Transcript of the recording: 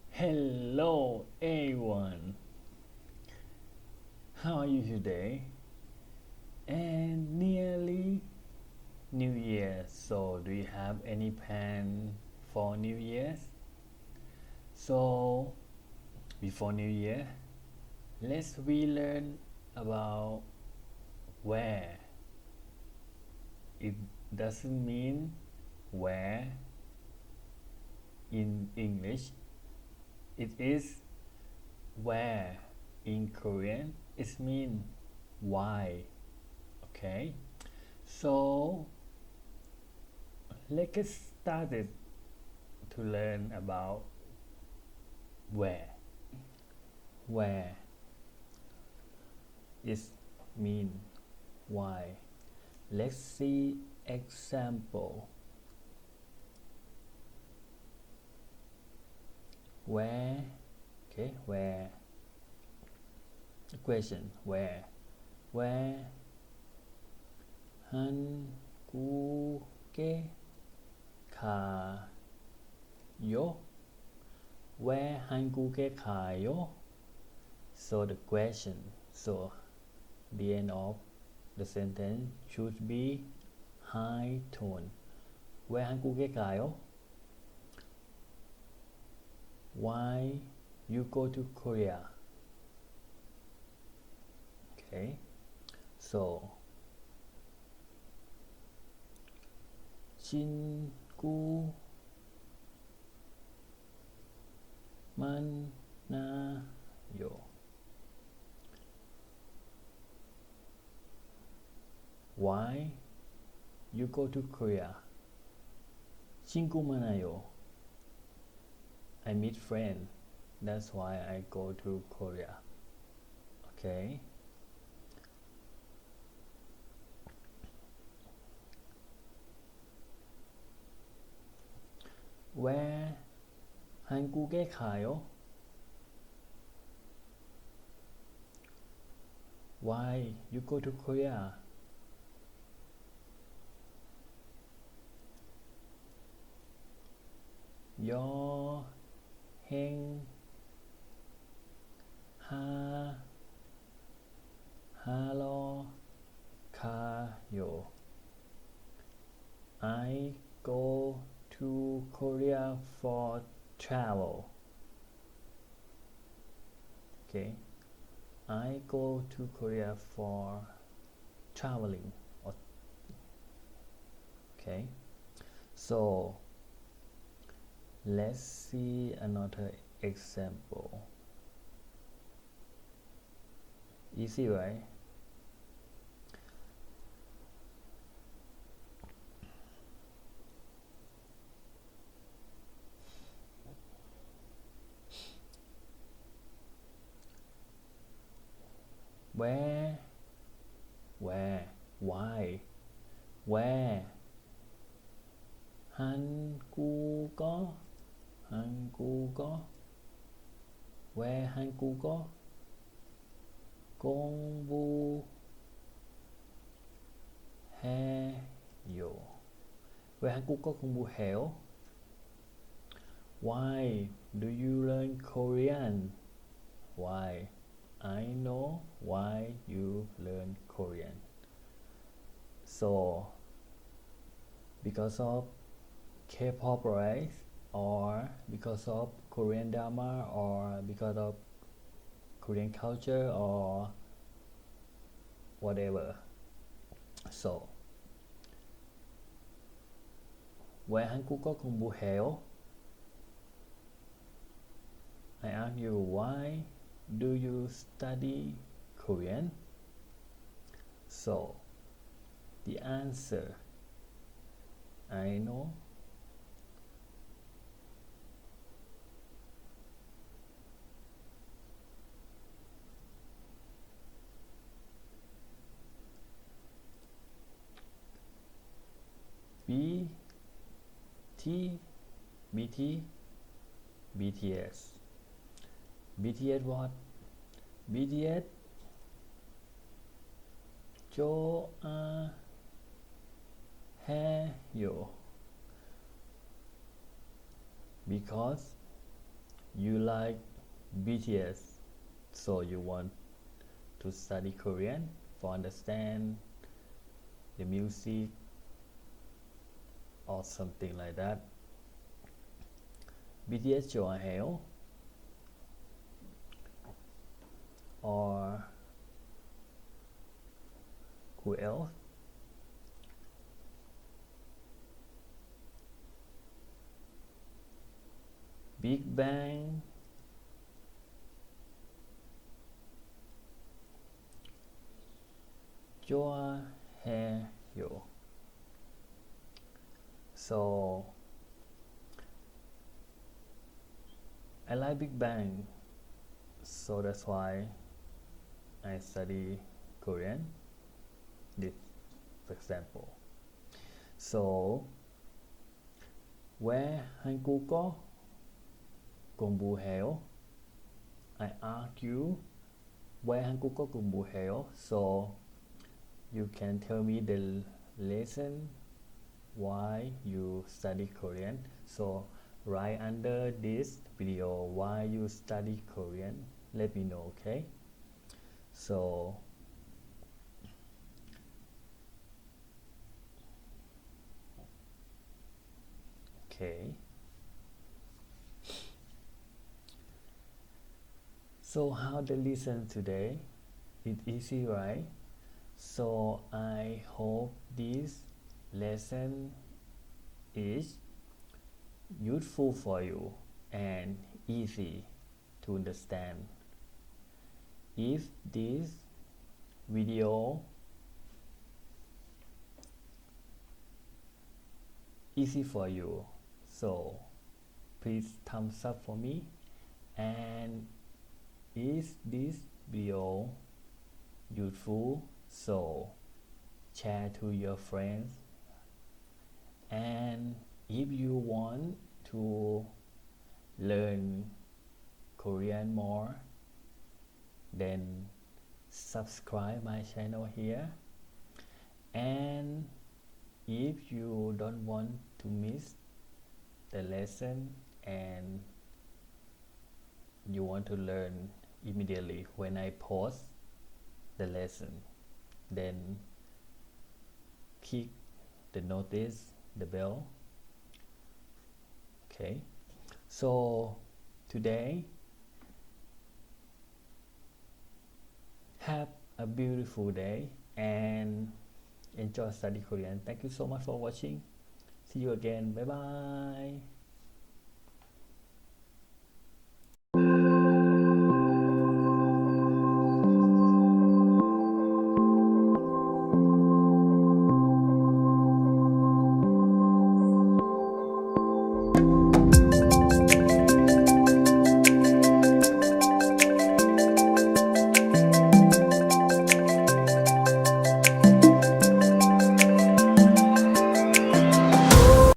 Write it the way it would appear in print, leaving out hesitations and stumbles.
Hello everyone, how are you today? And nearly New Year, so do you have any plan for New Year's? So before New Year, let's relearn about where. It doesn't mean where in English, it is where in Korean. It means why. Okay, so let's get started to learn about where. Where is mean why. Let's see example. Where, okay, where. The question where. Where 한국에 가요? Where 한국에 가요? So the question, so the end of the sentence should be high tone. Where 한국에 가요? Why you go to Korea? Okay, so 친구 만나요. Why you go to Korea? 친구 많아요. I meet friend. That's why I go to Korea. Okay. Where 한국에 가요? Why you go to Korea? 여행 하러 가요. I go to Korea for travel. Okay, I go to Korea for traveling. Okay, so let's see another example. Easy, right? Where, why, where, 한국어, where 한국어, 공부해요. 왜 한국어 공부해요? Why do you learn Korean? Why? I know why you learn Korean. So, because of K-pop, right? Or because of Korean drama, or because of Korean culture, or whatever. So, 왜 한국어 공부해요? I ask you, why do you study Korean? So, the answer, I know. BTS. BTS what? BTS 좋아해요. Because you like BTS, so you want to study Korean for understand the music or something like that. BTS 좋아해요? Or who else? Big Bang 좋아해요. So I like Big Bang, so that's why I study Korean. This, for example. So 왜 한국어 공부해요? I ask you 왜 한국어 공부해요? So you can tell me the lesson why you study Korean. So right under this video why you study Korean, let me know, okay? So okay, so how the lesson today? It's easy, right? So I hope this lesson is useful for you and easy to understand. If this video easy for you, so please thumbs up for me. And is this video useful, so share to your friends. And if you want to learn Korean more, then subscribe my channel here. And if you don't want to miss the lesson and you want to learn immediately when I post the lesson, then click the notice, the bell. Okay, so today have a beautiful day and enjoy study Korean. Thank you so much for watching. See you again. Bye bye.